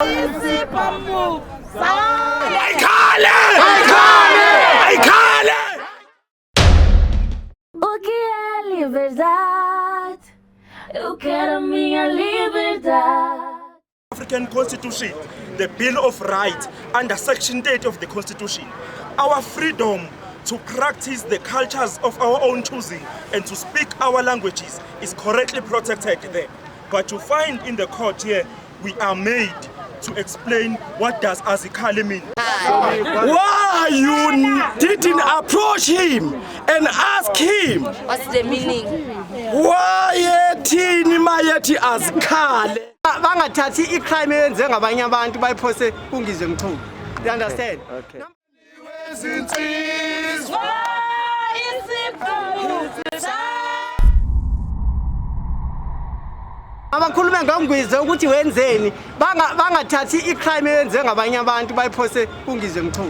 O que é liberdade? Eu quero a minha liberdade. African Constitution, the Bill of Rights, under Section 30 of the Constitution, our freedom to practice the cultures of our own choosing and to speak our languages is correctly protected there. But you find in the court here, we are made to explain what does Azikale mean. Why you didn't approach him and ask him? What's the meaning? Why thini mayethi Azikale? Bangathathi icrime eyenze ngabanye abantu bayiphose kungizwe mchunu. You understand? Okay. Abakhuluma ngongizwe ukuthi wenzeni bangathathi icrime eyenze ngabanye abantu bayiphose kungizwe mchunu.